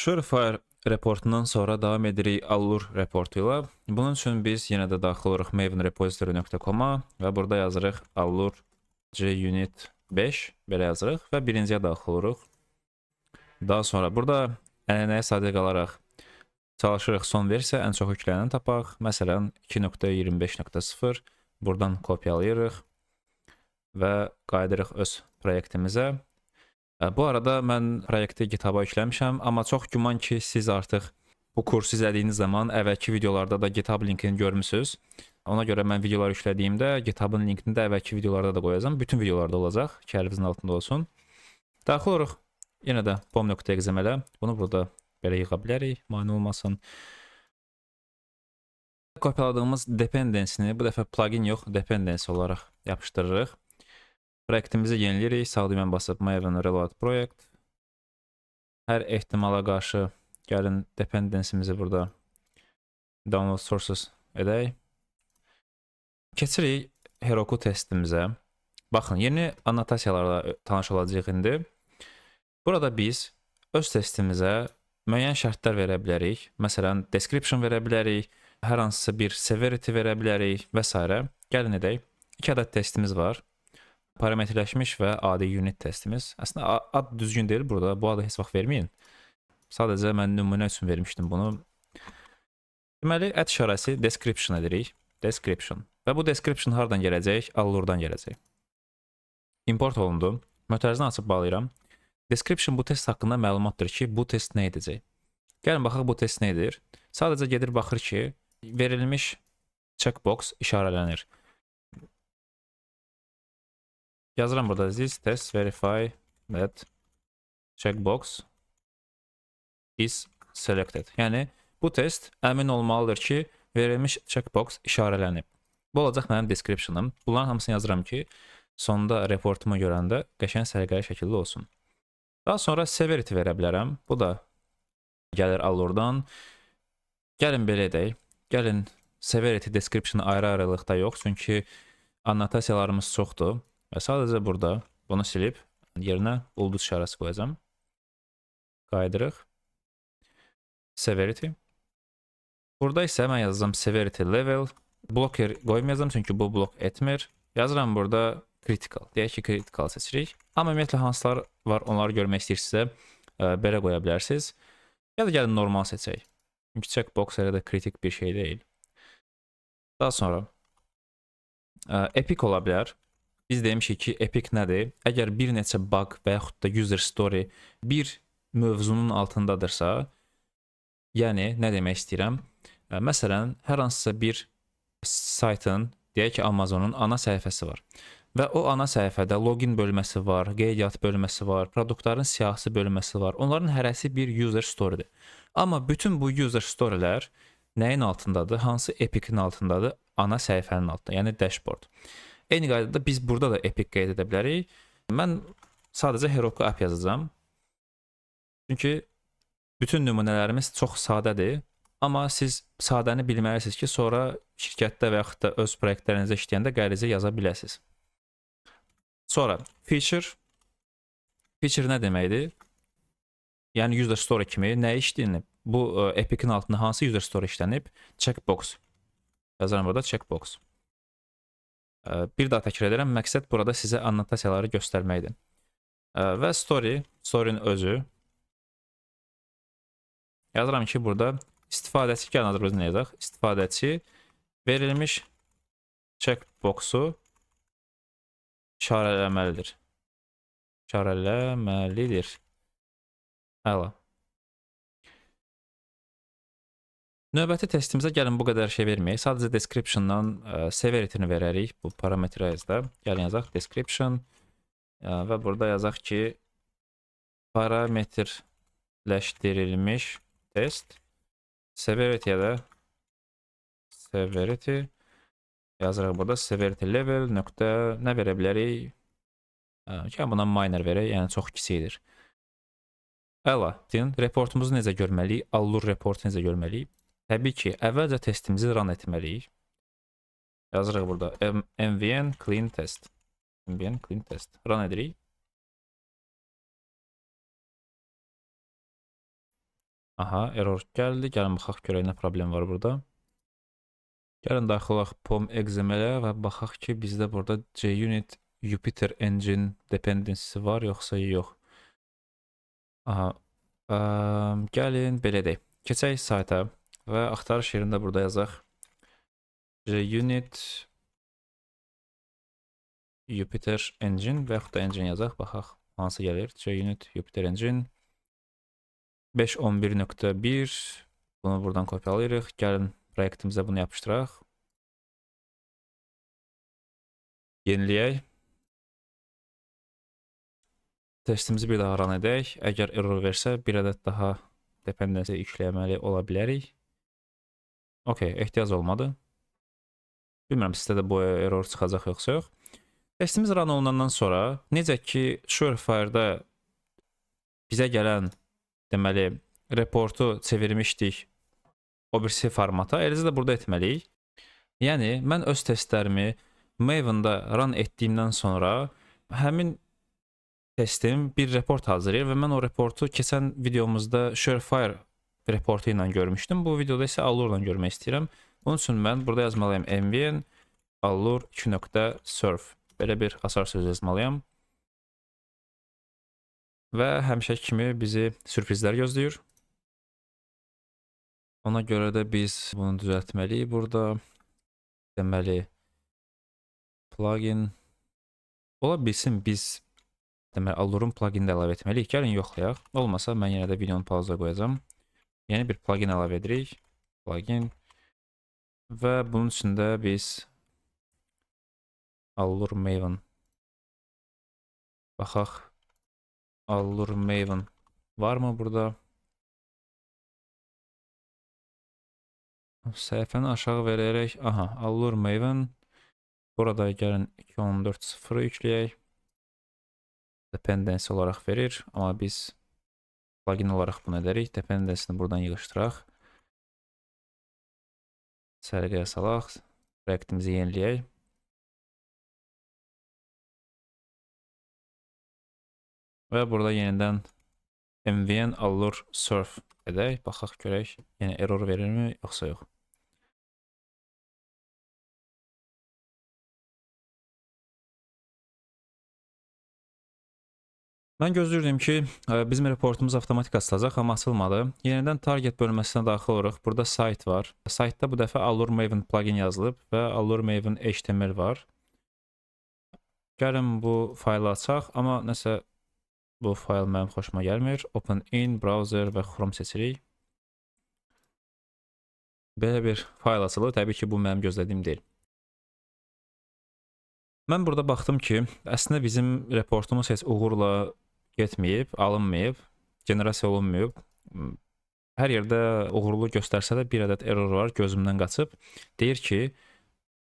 Surefire reportundan sonra davam edirik Allur reportu ilə. Bunun üçün biz yenə də daxil oluruq mavenrepository.com-a və burada yazırıq Allur JUnit 5 belə yazırıq və birinciyə daxil oluruq. Daha sonra burada ənənəyə sadiq qalaraq çalışırıq son versiya ən çox yüklənəni tapaq. Məsələn 2.25.0 buradan kopyalayırıq və qayıdırıq öz proyektimizə. Bu arada mən proyekti GitHub-a yükləmişəm, amma çox güman ki, siz artıq bu kursu izlədiyiniz zaman əvvəlki videolarda da GitHub linkini görmüsünüz. Ona görə mən videolar yüklədiyimdə GitHub-ın linkini də əvvəlki videolarda da qoyacağam. Bütün videolarda olacaq, ki əlinizin altında olsun. Daxil oluruq yenə də pom.xml-ə. Bunu burada belə yığa bilərik, mane olmasın. Kopyaladığımız dependency-ni bu dəfə plugin yox, dependency olaraq yapışdırırıq. Proyektimizi yeniləyirik. Sağ düyməni basıb Maven Reload Project. Hər ehtimala qarşı gəlin dependency'mizi burada download sources edək. Keçirik Heroku testimizə. Baxın, yeni annotasiyalarla tanış olacağıq indi. Burada biz öz testimizə müəyyən şərtlər verə bilərik. Məsələn, description verə bilərik, hər hansısa bir severity verə bilərik və s. Gəlin edək. 2 ədəd testimiz var. Parametrləşmiş və adi unit testimiz. Əslində ad düzgün deyil burada. Bu adı heç vaxt verməyin. Sadəcə mən nümunə üçün vermişdim bunu. Deməli, ət işarəsi description edirik. Description. Və bu description hardan gələcək? Allurdan gələcək. Import olundu. Mötərizini açıb bağlayıram. Description bu test haqqında məlumatdır ki, bu test nə edəcək? Gəlin baxaq bu test nə edir? Sadəcə gedir baxır ki, verilmiş checkbox işarələnir. Yazıram burada this test verify that checkbox is selected. Yəni bu test əmin olmalıdır ki, verilmiş checkbox işarələnib. Bu olacaq mənim description'ım. Bunların hamısını yazıram ki, sonunda reportumu görəndə qəşəng səliqəli şəkildə olsun. Daha sonra severity verə bilərəm. Bu da gəlir Allurdan. Gəlin belə edək. Gəlin severity description ayrı-ayrılıqda yox, çünki annotasiyalarımız çoxdur. Və sadəcə burada bunu silib yerinə ulduz işarəsi qoyacağam. Qaydırıq. Severity. Burada isə mən yazacağam severity level. Blocker qoymayacağam çünki bu blok etmir. Yazıram burada critical. Deyək ki, critical seçirik. Amma ümumiyyətlə hansılar var onları görmək istəyirsinizsə belə qoya bilərsiniz. Ya da gəlin normal seçək. Çünki checkbox elə də kritik bir şey deyil. Daha sonra epic ola bilər. Biz demişik ki, epic nədir? Əgər bir neçə bug və yaxud da user story bir mövzunun altındadırsa, yəni nə demək istəyirəm? Məsələn, hər hansısa bir saytın, deyək ki, Amazonun ana səhifəsi var. Və o ana səhifədə login bölməsi var, qeydiyyat bölməsi var, produktların siyahısı bölməsi var. Onların hərəsi bir user story'dir. Amma bütün bu user story'lər nəyin altındadır? Hansı epic'in altındadır? Ana səhifənin altında, yəni dashboard. Eyni qaydada biz burada da epic qeyd edə bilərik. Mən sadəcə Heroku app yazacağam. Çünki bütün nümunələrimiz çox sadədir. Amma siz sadəni bilməlisiniz ki, sonra şirkətdə və yaxud da öz proyektlərinizə işləyəndə qərizə yaza biləsiniz. Sonra feature. Feature nə deməkdir? Yəni user story kimi nə işlənib? Bu epic'in altında hansı user story işlənib? Checkbox. Yazıram burada checkbox. Bir daha təkrar edirəm, məqsəd burada sizə annotasiyaları göstərməkdir. Və story-nin özü. Yazıram ki, burada istifadəçi, gəlin Azərbaycan yazaq, istifadəçi verilmiş checkboxu işarələməlidir. İşarələməlidir. Əla. Növbəti testimizə gəlin bu qədər şey verməyək. Sadəcə description-dan severity-ni verərik bu parametrayızda. Gəlin yazaq description və burada yazaq ki, parametrləşdirilmiş test. Severity-yə də severity yazırıq burada severity level nöqtə nə verə bilərik? Gəlin buna minor verək, yəni çox kiçikdir. Əla, reportumuzu necə görməliyik? Allur reportu necə görməliyik? Təbii ki, əvvəlcə testimizi run etməliyik. Yazırıq burada mvn clean test. Mvn clean test. Run edirik. Aha, error gəldi. Gəlin baxaq görək nə problem var burada. Gəlin daxil olaq POM XML-ə və baxaq ki, bizdə burada JUnit Jupyter Engine dependency var yoxsa yox. Aha. Gəlin belə deyək. Keçək sayta və axtarış yerində burada yazaq. JUnit Jupyter Engine və yaxud da engine yazaq. Baxaq hansı gəlir. JUnit Jupyter Engine 5.11.1. Bunu buradan kopyalayırıq. Gəlin proyektimizə bunu yapışdıraq. Yeniləyək. Testimizi bir daha run edək. Əgər error versə, bir ədəd daha dependency yükləməli ola bilərik. Okey, ehtiyac olmadı. Bilmirəm, sizdə də bu error çıxacaq yoxsa yox. Testimiz run olunandan sonra, necə ki, Surefire-da bizə gələn, deməli, reportu çevirmişdik o birisi formata, eləcə də burada etməliyik. Yəni, mən öz testlərimi Maven-da run etdiyimdən sonra həmin testim bir report hazırlayır və mən o reportu keçən videomuzda Surefire reportu ilə görmüşdüm. Bu videoda isə Allure-la görmək istəyirəm. Bunun üçün mən burada yazmalıyım mvn allure 2.surf. Belə bir hasar söz yazmalıyım. Və həmişəki kimi bizi sürprizlər gözləyir. Ona görə də biz bunu düzəltməliyik burada. Deməli, plugin ola bilsin biz deməli Allure-un plugini də əlavə etməliyik. Gəlin yoxlayaq. Olmasa mən yenə də videonu pauza qoyacağam. Yeni bir plugin əlavə edirik. Plugin və bunun içində biz Allure Maven baxaq. Allure Maven varmı burada? Səhifəni aşağı verərək, aha, Allure Maven. Burada gəlin 2.14.0 yükləyək. Dependency olaraq verir, amma biz plugin olaraq bunu edərik. Dependency-ni buradan yığışdıraq. Sərgiyə salaq. Proyektimizi yeniləyək. Və burada yenidən mvn allure surf edək. Baxaq görək, yəni error verirmi, yoxsa yox. Mən gözləyirdim ki, bizim reportumuz avtomatik açılacaq, amma açılmadı. Yenidən target bölməsinə daxil oluruq. Burada site var. Sitedə bu dəfə Allure Maven plugin yazılıb və Allure Maven HTML var. Gəlin bu faylı açaq, amma nəsə bu fayl mənim xoşuma gəlmir. Open in, browser və Chrome seçirik. Belə bir fayl açılır. Təbii ki, bu mənim gözlədiyim deyil. Mən burada baxdım ki, əslində bizim reportumuz heç uğurla getməyib, alınmayıb, generasiya olunmayıb. Hər yerdə uğurlu göstərsə də bir ədəd error var, gözümdən qaçıb. Deyir ki,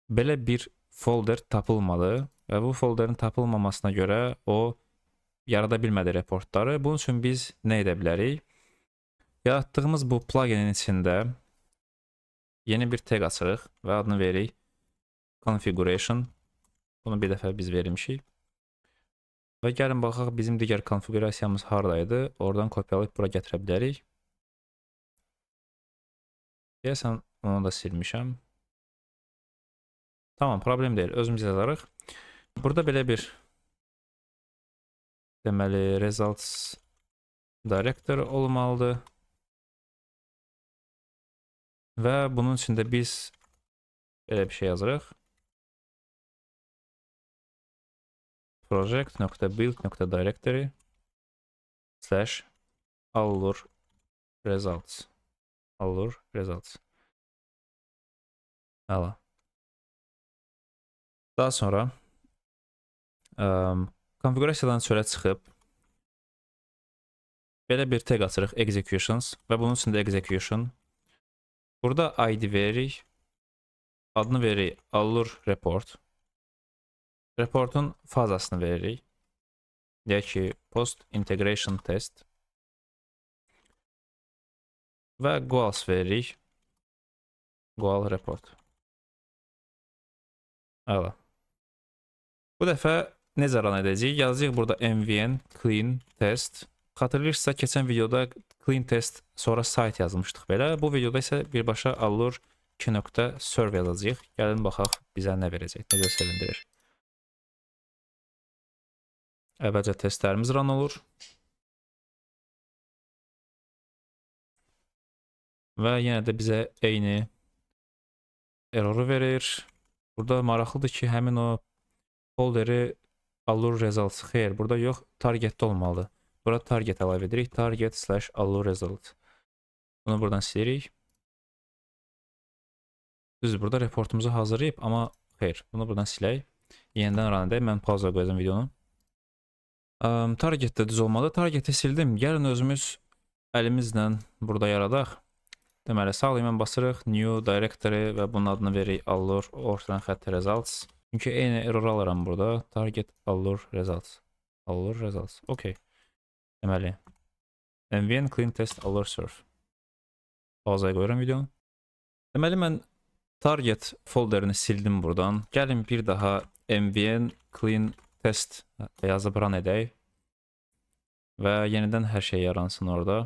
belə bir folder tapılmadı və bu folderin tapılmamasına görə o yarada bilmədi reportları. Bunun üçün biz nə edə bilərik? Yaratdığımız bu pluginin içində yeni bir tag açırıq və adını veririk configuration. Bunu bir dəfə biz vermişik. Və gəlin baxaq bizim digər konfigurasiyamız haradaydı. Oradan kopyalayıb bura gətirə bilərik. Deyəsən onu da silmişəm. Tamam, problem deyil. Özümüz yazarıq. Burada belə bir deməli results director olmalıdır. Və bunun içində biz belə bir şey yazırıq. project.build.directory /allure results. Allure results. Hala. Daha sonra konfigurasiyadan çölə çıxıb belə bir tag açırıq executions və bunun içində execution. Burada ID veririk. Adını veririk Allure report. Reportun fazasını veririk. Deyək ki, post integration test. Və goals veririk. Goal report. Əla. Bu dəfə necə run edəcəyik? Yazacağıq burada mvn clean test. Xatırlayırsınızsa, keçən videoda clean test sonra site yazmışdıq belə. Bu videoda isə birbaşa Allur 2.serve yazacağıq. Gəlin baxaq bizə nə verəcək. Necə sevindirir. Əvvəlcə testlərimiz run olur. Və yenə də bizə eyni erroru verir. Burada maraqlıdır ki, həmin o folderi Allur results. Xeyr, burada yox, targetdə olmalıdır. Burada target əlavə edirik. Target/Allur result. Bunu buradan silirik. Düz burada reportumuzu hazırlayıb, amma xeyr, bunu buradan silək. Yenidən run edək. Mən pauza qoyacağım videonu. Targetdə düz olmalı. Targeti sildim. Gəlin özümüz əlimizlə burada yaradaq. Deməli, sağ element basırıq, new directory və bunun adını veririk Allur ortadan xətt results. Çünki eyni error alıram burada. Target Allur results. Allur results. Okay. Deməli, mvn clean test Allur serve. Pauzaya qoyuram videonu. Deməli, mən target folderini sildim buradan. Gəlin bir daha mvn clean test yazıb run edək. Və yenidən hər şey yaransın orada.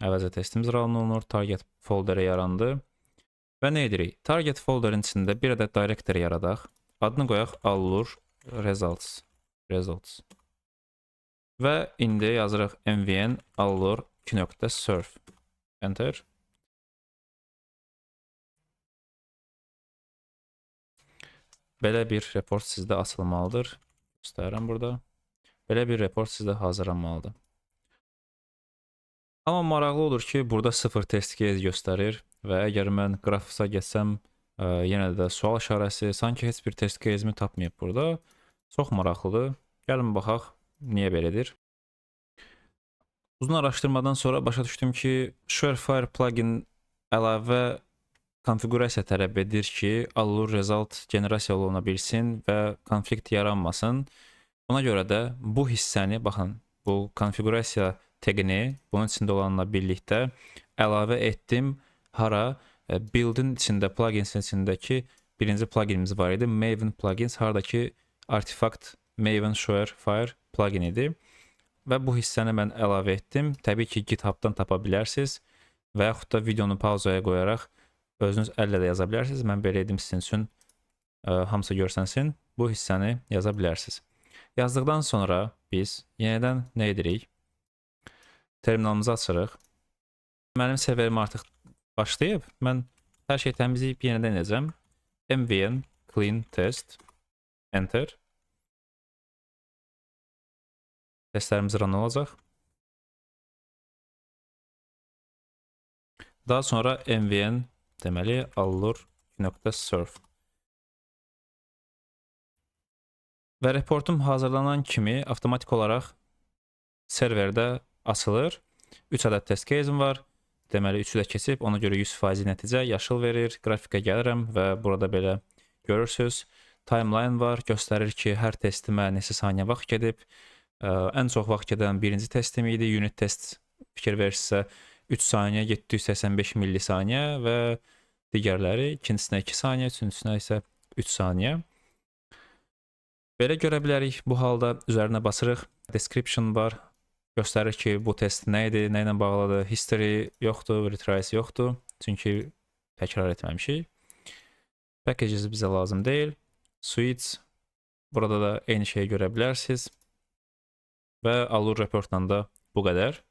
Əvvəlcə testimiz run olunur, target folderi yarandı. Və nə edirik? Target folderin içində bir ədəd directory yaradaq. Adını qoyaq Allur results. Və indi yazırıq mvn allur 2.serve. Enter. Belə bir report sizdə açılmalıdır. Göstərirəm burada. Belə bir report sizdə hazırlanmalıdır. Amma maraqlı olur ki, burada 0 test case göstərir və əgər mən Graphics'a geçsəm, yenə də sual işarəsi, sanki heç bir test case'imi tapmayıb burada. Çox maraqlıdır. Gəlin baxaq, niyə belədir. Uzun araşdırmadan sonra başa düşdüm ki, ShareFire plugin əlavə konfigurasiya tələb edir ki, Allur result generasiya oluna bilsin və konflikt yaranmasın. Buna görə də bu hissəni, baxın, bu konfigurasiya tagini bunun içində olanla birlikdə əlavə etdim. Hara? Build'in içində, pluginsin içindəki birinci pluginimiz var idi. Maven plugins, haradakı artifact Maven ShareFire plugin idi. Və bu hissəni mən əlavə etdim. Təbii ki, GitHub'dan tapa bilərsiniz və yaxud da videonu pauzaya qoyaraq özünüz əllə də yaza bilərsiniz. Mən belə edim sizin üçün, hamısı görsənsin. Bu hissəni yaza bilərsiniz. Yazdıqdan sonra biz yenidən nə edirik? Terminalımızı açırıq. Mənim serverim artıq başlayıb. Mən hər şey təmizləyib yenidən edəcəm. mvn clean test. Enter. Testlərimiz run olacaq. Daha sonra mvn deməli allur.serve. Və reportum hazırlanan kimi avtomatik olaraq serverdə açılır. 3 ədəd test case'im var. Deməli 3-ü də keçib, ona görə 100% nəticə yaşıl verir. Qrafikə gəlirəm və burada belə görürsünüz. Timeline var, göstərir ki, hər testimə neçə saniyə vaxt gedib. Ən çox vaxt gedən birinci testim idi. Unit test fikir verirsə 3 saniyə, 785 millisaniyə və digərləri ikincisinə 2 saniyə, üçüncüsünə isə 3 saniyə. Belə görə bilərik. Bu halda üzərinə basırıq. Description var. Göstərir ki, bu test nə idi, nə ilə bağlıdır. History yoxdur, retries yoxdur. Çünki təkrar etməmişik. Packages bizə lazım deyil. Suites. Burada da eyni şeyi görə bilərsiniz. Və Allur reportla da bu qədər.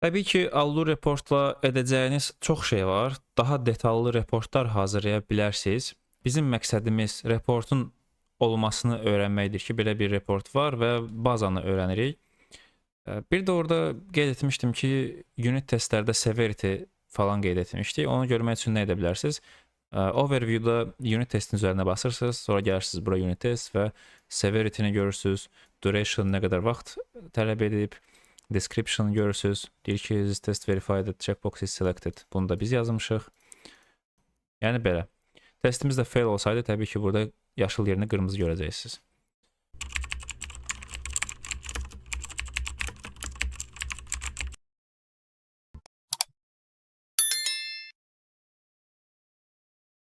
Təbii ki, Allur reportla edəcəyiniz çox şey var. Daha detallı reportlar hazırlaya bilərsiniz. Bizim məqsədimiz reportun olmasını öyrənməkdir ki, belə bir report var və bazanı öyrənirik. Bir də orada qeyd etmişdim ki, unit testlərdə severity falan qeyd etmişdik. Onu görmək üçün nə edə bilərsiniz? Overview-da unit testin üzərinə basırsınız, sonra gəlirsiniz bura unit test və severity-ni görürsünüz, duration nə qədər vaxt tələb edib, description görürsünüz, deyir ki, this test verified, checkbox is selected. Bunu da biz yazmışıq. Yəni belə. Testimiz də fail olsaydı, təbii ki, burada yaşıl yerini qırmızı görəcəksiniz.